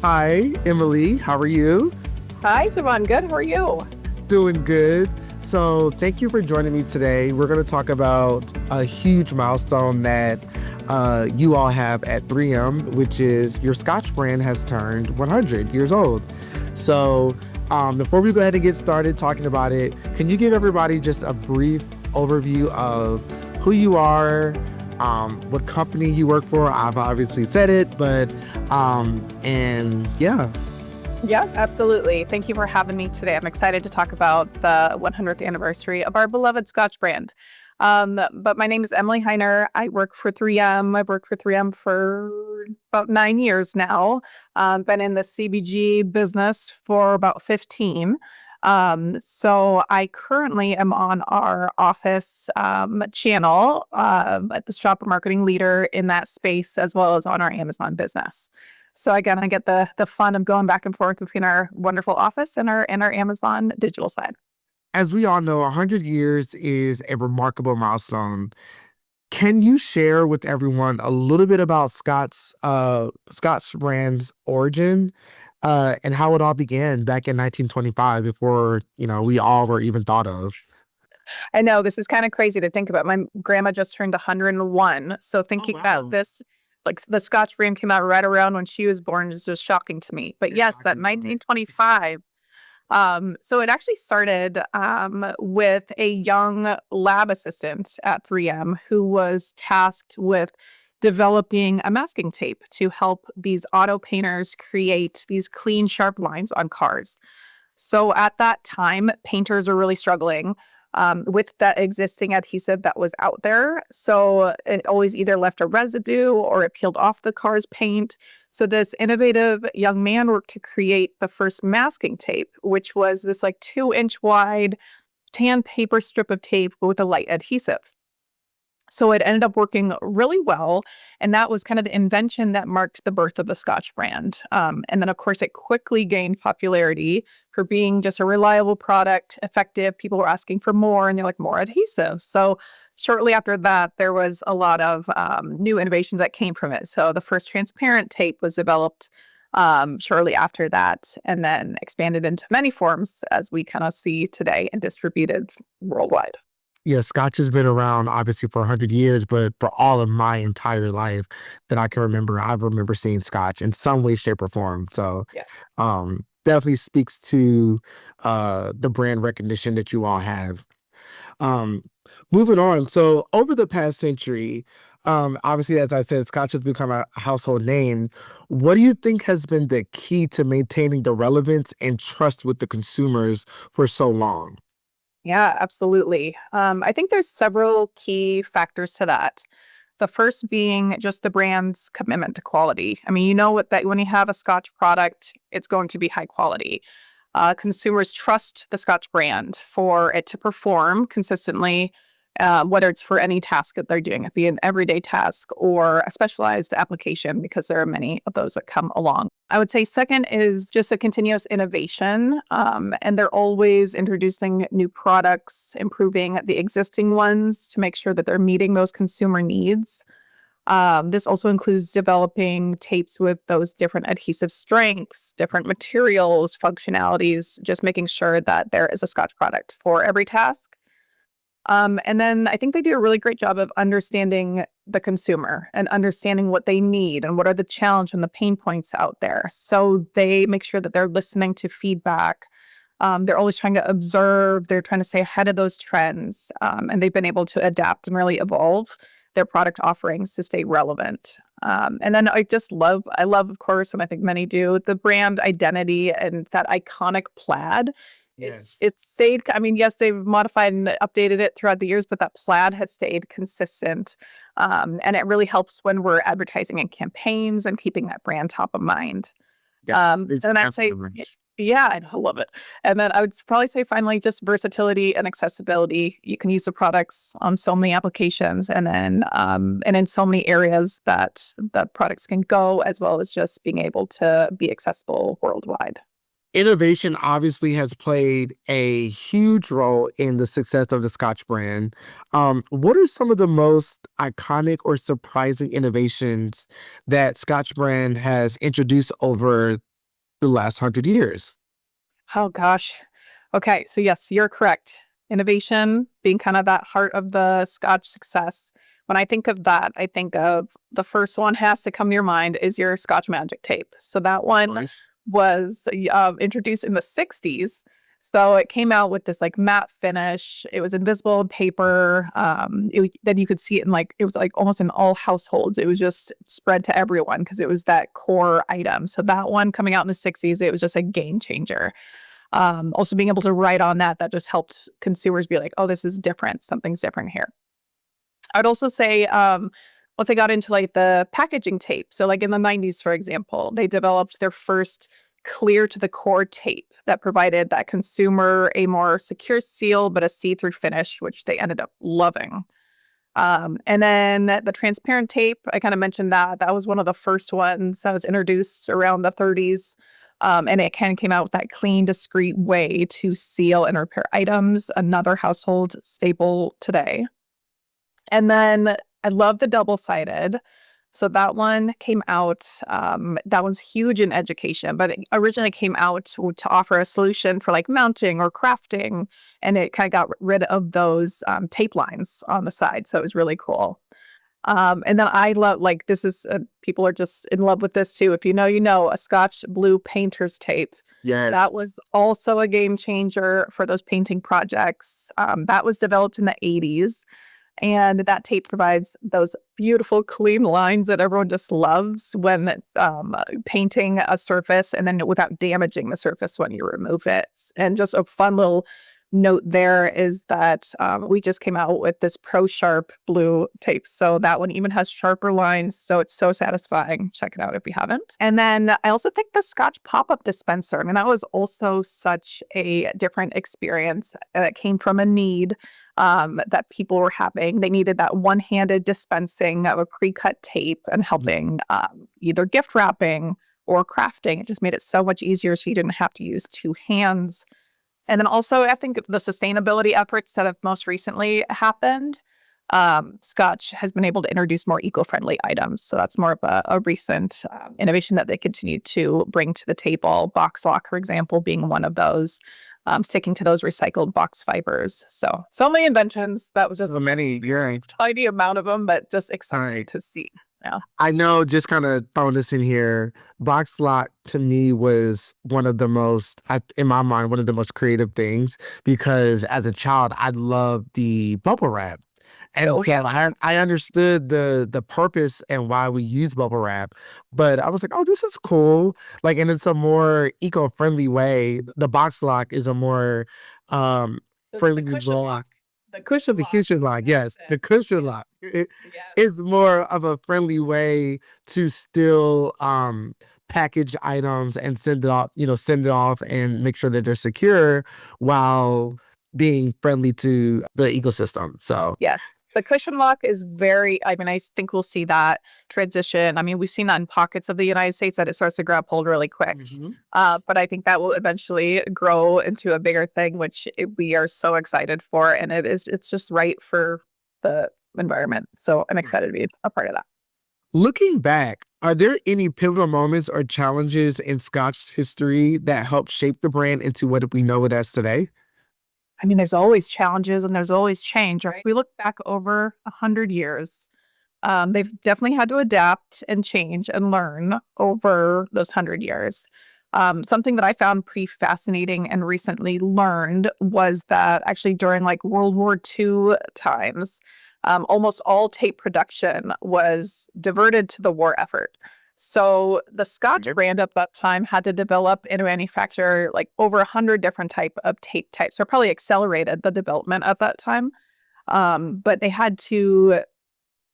Hi, Emily. How are you? Hi, Siobhan. Good. How are you? Doing good. So, thank you for joining me today. We're going to talk about a huge milestone that you all have at 3M, which is your Scotch brand has turned 100 years old. So, before we go ahead and get started talking about it, can you give everybody just a brief overview of who you are, what company you work for? I've obviously said it, but, and yeah. Yes, absolutely. Thank you for having me today. I'm excited to talk about the 100th anniversary of our beloved Scotch brand. But my name is Emily Hiner. I work for 3M. I've worked for 3M for about 9 years now. Been in the CBG business for about 15. So I currently am on our office channel at the shopper marketing leader in that space, as well as on our Amazon business. So again, I get the fun of going back and forth between our wonderful office and our Amazon digital side. As we all know, 100 years is a remarkable milestone. Can you share with everyone a little bit about Scotch Brand's origin, and how it all began back in 1925 before, we all were even thought of? I know this is kind of crazy to think about. My grandma just turned 101. So Oh, thinking about wow. this, like the Scotch brand came out right around when she was born is just shocking to me. But It's yes, that shocking for me. 1925. So it actually started with a young lab assistant at 3M who was tasked with developing a masking tape to help these auto painters create these clean, sharp lines on cars. So at that time, painters were really struggling with that existing adhesive that was out there. So it always either left a residue or it peeled off the car's paint. So this innovative young man worked to create the first masking tape, which was this like 2-inch wide tan paper strip of tape with a light adhesive. So it ended up working really well. And that was kind of the invention that marked the birth of the Scotch brand. And then, of course, it quickly gained popularity for being just a reliable product, effective. People were asking for more, and they're like, more adhesive. So shortly after that, there was a lot of new innovations that came from it. So the first transparent tape was developed shortly after that, and then expanded into many forms as we kind of see today and distributed worldwide. Yeah, Scotch has been around obviously for 100 years, but for all of my entire life that I can remember, I remember seeing Scotch in some way, shape, or form. So, Yes. definitely speaks to the brand recognition that you all have. Um, Moving on. So over the past century, obviously, as I said, Scotch has become a household name. What do you think has been the key to maintaining the relevance and trust with the consumers for so long? Yeah, absolutely. I think there's several key factors to that. The first being just the brand's commitment to quality. I mean, you know what that when you have a Scotch product, it's going to be high quality. Consumers trust the Scotch brand for it to perform consistently, whether it's for any task that they're doing, it be an everyday task or a specialized application, because there are many of those that come along. I would say second is just a continuous innovation, and they're always introducing new products, improving the existing ones to make sure that they're meeting those consumer needs. This also includes developing tapes with those different adhesive strengths, different materials, functionalities, just making sure that there is a Scotch product for every task. And then I think they do a really great job of understanding the consumer and understanding what they need and what are the challenge and the pain points out there. So they make sure that they're listening to feedback. They're always trying to observe. They're trying to stay ahead of those trends, and they've been able to adapt and really evolve their product offerings to stay relevant. And then I love, of course, and I think many do, the brand identity and that iconic plaid. Yes. It's stayed. I mean, yes, they've modified and updated it throughout the years, but that plaid has stayed consistent, and it really helps when we're advertising in campaigns and keeping that brand top of mind. Yeah, it's And I'd say, definitely. yeah, I love it. And then I would probably say finally, just versatility and accessibility. You can use the products on so many applications, and in so many areas that the products can go, as well as just being able to be accessible worldwide. Innovation obviously has played a huge role in the success of the Scotch brand. What are some of the most iconic or surprising innovations that Scotch brand has introduced over the last 100 years? Oh gosh. Okay, so yes, you're correct. Innovation being kind of that heart of the Scotch success. When I think of that, I think of the first one has to come to your mind is your Scotch Magic Tape. So that one Nice. was introduced in the 60s. So it came out with this like matte finish. It was invisible paper. Then you could see it in like, it was like almost in all households. It was just spread to everyone because it was that core item. So that one coming out in the 60s, it was just a game changer. Also being able to write on that just helped consumers be like, oh, this is different. Something's different here. I'd also say, once I got into like the packaging tape, so like in the 90s, for example, they developed their first clear to the core tape that provided that consumer a more secure seal, but a see-through finish, which they ended up loving. And then the transparent tape, I kind of mentioned that was one of the first ones that was introduced around the 30s. And it kind of came out with that clean, discreet way to seal and repair items, another household staple today. And then I love the double-sided. So that one came out, that one's huge in education, but it originally came out to offer a solution for like mounting or crafting. And it kind of got rid of those tape lines on the side. So it was really cool. And then I love, like, this is, people are just in love with this too. If you know, a Scotch blue painter's tape. Yes. That was also a game changer for those painting projects. That was developed in the 80s. And that tape provides those beautiful, clean lines that everyone just loves when painting a surface and then without damaging the surface when you remove it. And just a fun little note there is that we just came out with this Pro Sharp blue tape. So that one even has sharper lines. So it's so satisfying. Check it out if you haven't. And then I also think the Scotch pop-up dispenser. I mean, that was also such a different experience that came from a need that people were having. They needed that one-handed dispensing of a pre-cut tape and helping either gift wrapping or crafting. It just made it so much easier so you didn't have to use two hands. And then also, I think the sustainability efforts that have most recently happened, Scotch has been able to introduce more eco-friendly items. So that's more of a recent innovation that they continue to bring to the table. Box lock, for example, being one of those, sticking to those recycled box fibers. So many inventions. That was just So many, a tiny amount of them, but just exciting to see. Yeah. I know, just kind of throwing this in here, box lock to me was one of the most, in my mind, one of the most creative things because as a child, I loved the bubble wrap. And so I understood the purpose and why we use bubble wrap, but I was like, oh, this is cool. Like, and it's a more eco-friendly way. The box lock is a more friendly lock. The cushion lock, yes, the cushion lock. It is more of a friendly way to still package items and send it off and make sure that they're secure while being friendly to the ecosystem. So yes, the cushion lock is very, I mean, I think we'll see that transition. I mean, we've seen that in pockets of the United States that it starts to grab hold really quick. But I think that will eventually grow into a bigger thing, which we are so excited for. And it's just right for the environment. So I'm excited to be a part of that. Looking back, are there any pivotal moments or challenges in Scotch history that helped shape the brand into what we know it as today? I mean, there's always challenges and there's always change, right? We look back over 100 years. They've definitely had to adapt and change and learn over those 100 years. Something that I found pretty fascinating and recently learned was that actually during like World War II times, almost all tape production was diverted to the war effort. So the Scotch brand at that time had to develop and manufacture like over 100 different type of tape types. So it probably accelerated the development at that time. But they had to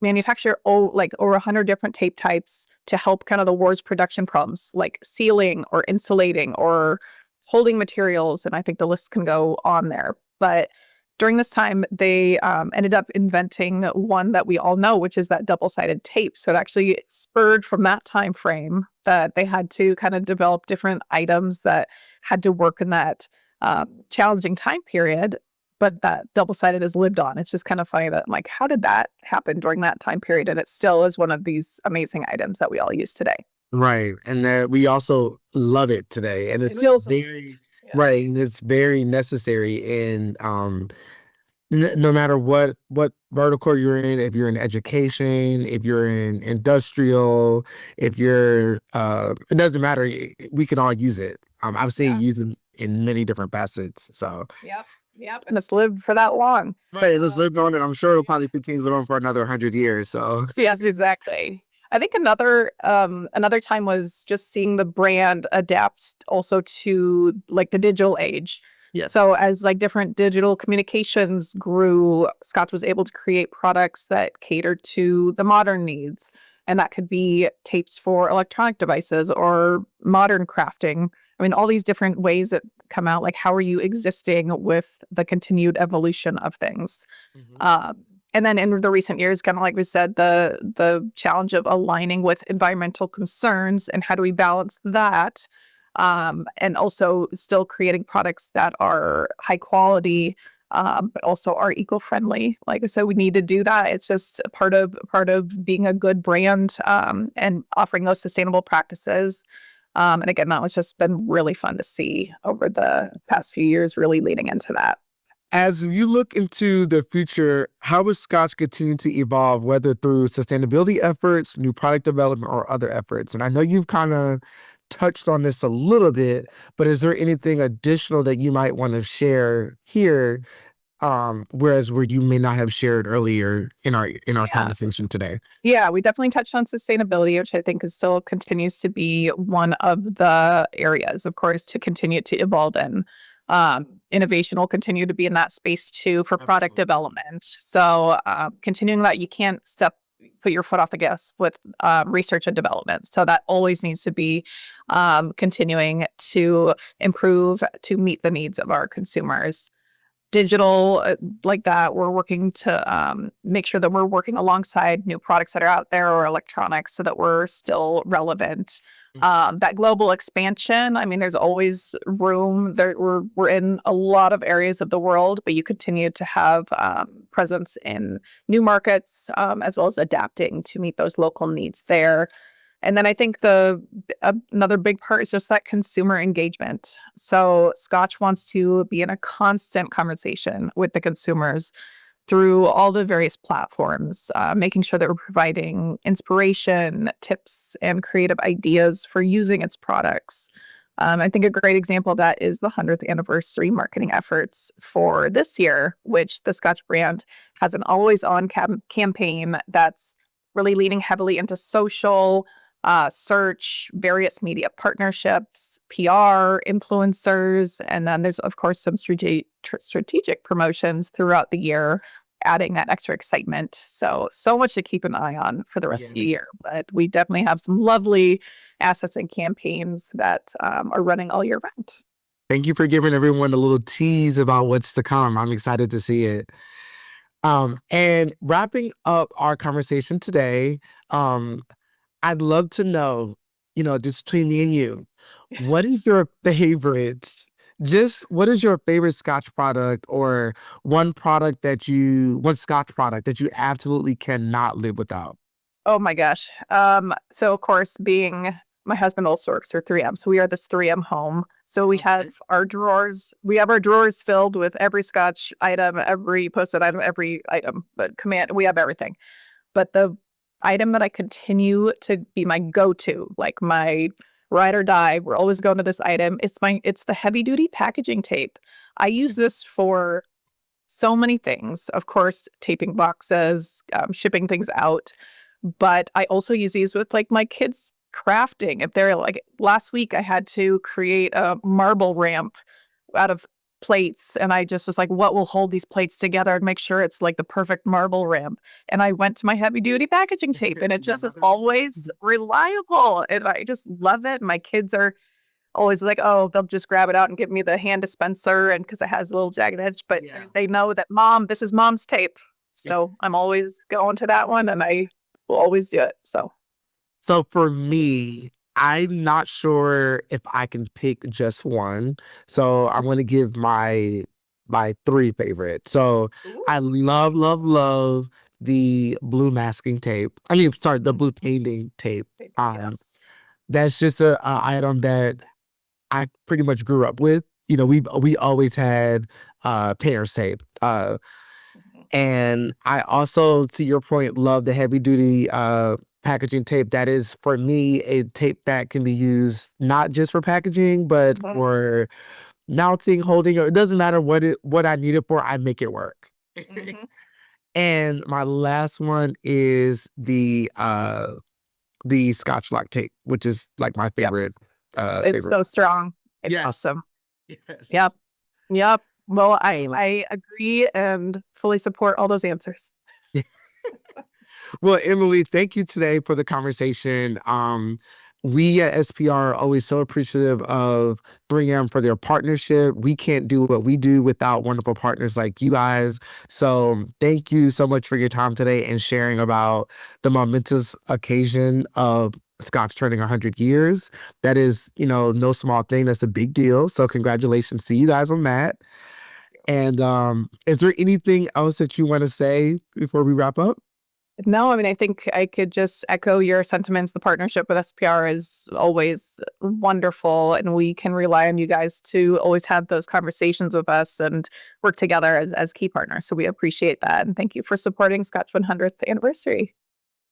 manufacture like over 100 different tape types to help kind of the war's production problems, like sealing or insulating or holding materials. And I think the list can go on there. But during this time, they ended up inventing one that we all know, which is that double-sided tape. So it actually spurred from that time frame that they had to kind of develop different items that had to work in that challenging time period. But that double-sided has lived on. It's just kind of funny that I'm like, how did that happen during that time period? And it still is one of these amazing items that we all use today. Right. And that we also love it today. And It it's feels very yeah. right. And it's very necessary in no matter what vertical you're in, if you're in education, if you're in industrial, if you're it doesn't matter. We can all use it. I've seen it Yeah. used in many different facets. So Yep. Yep. And it's lived for that long. right, let's Um, live on it. I'm sure it'll probably continue to live on for another 100 years. So yes, exactly. I think another time was just seeing the brand adapt also to like the digital age. yes. So as like different digital communications grew, Scotch was able to create products that catered to the modern needs. And that could be tapes for electronic devices or modern crafting. I mean, all these different ways that come out, like how are you existing with the continued evolution of things? Mhm. Um, and then in the recent years, kind of like we said, the challenge of aligning with environmental concerns and how do we balance that, and also still creating products that are high quality, but also are eco-friendly. Like I said, we need to do that. It's just a part of being a good brand, and offering those sustainable practices. And again, that was just been really fun to see over the past few years, really leading into that. As you look into the future, how will Scotch continue to evolve, whether through sustainability efforts, new product development, or other efforts? And I know you've kind of touched on this a little bit, but is there anything additional that you might want to share here, whereas where you may not have shared earlier in our Yeah. conversation today? Yeah, we definitely touched on sustainability, which I think is still continues to be one of the areas, of course, to continue to evolve in. Innovation will continue to be in that space too for product Absolutely. development. So, continuing that, you can't put your foot off the gas with research and development. So that always needs to be continuing to improve to meet the needs of our consumers. Digital, like that, we're working to make sure that we're working alongside new products that are out there or electronics so that we're still relevant. That global expansion, I mean, there's always room there. We're in a lot of areas of the world, but you continue to have presence in new markets, as well as adapting to meet those local needs there. And then I think another big part is just that consumer engagement. So Scotch wants to be in a constant conversation with the consumers through all the various platforms, making sure that we're providing inspiration, tips, and creative ideas for using its products. I think a great example of that is the 100th anniversary marketing efforts for this year, which the Scotch brand has an always on campaign that's really leaning heavily into social, search, various media partnerships, PR, influencers, and then there's, of course, some strategic promotions throughout the year, adding that extra excitement. So much to keep an eye on for the rest of the year. But we definitely have some lovely assets and campaigns that are running all year round. Thank you for giving everyone a little tease about what's to come. I'm excited to see it. And wrapping up our conversation today, um, I'd love to know, just between me and you, what is your favorite, what is your favorite Scotch product or one Scotch product that you absolutely cannot live without? Oh my gosh. So of course, being my husband also works for 3M. So we are this 3M home. So we Okay. have our drawers. We have our drawers filled with every Scotch item, every post-it item, every item, but command, we have everything. But the item that I continue to be my go-to, like my ride or die, we're always going to this item. It's the heavy duty packaging tape. I use this for so many things. Of course, taping boxes, shipping things out. But I also use these with like my kids crafting. If they're like last week, I had to create a marble ramp out of plates. And I just was like, what will hold these plates together and make sure it's like the perfect marble ramp? And I went to my heavy duty packaging tape and it just is always reliable. And I just love it. My kids are always like, oh, they'll just grab it out and give me the hand dispenser, and because it has a little jagged edge, but Yeah. they know that this is mom's tape. So I'm always going to that one and I will always do it. So So for me, I'm not sure if I can pick just one. So I'm going to give my three favorites. So I love, love, love the blue masking tape. I mean, sorry, the blue painting tape. Um, yes. that's just a item that I pretty much grew up with. We always had Paris tape. And I also, to your point, love the heavy duty packaging tape. That is, for me, a tape that can be used not just for packaging, but for mounting, holding. It doesn't matter what I need it for. I make it work. And my last one is the Scotch lock tape, which is like my favorite. It's favorite. so strong. It's Yes. awesome. Yes. Yep. Yep. Well, I agree and fully support all those answers. Well, Emily, thank you today for the conversation. We at SPR are always so appreciative of 3M for their partnership. We can't do what we do without wonderful partners like you guys. So thank you so much for your time today and sharing about the momentous occasion of Scotch turning 100 years. That is, no small thing. That's a big deal. So congratulations to you guys on that. And is there anything else that you want to say before we wrap up? No, I mean, I think I could just echo your sentiments. The partnership with SPR is always wonderful, and we can rely on you guys to always have those conversations with us and work together as key partners. So we appreciate that. And thank you for supporting Scotch 100th anniversary.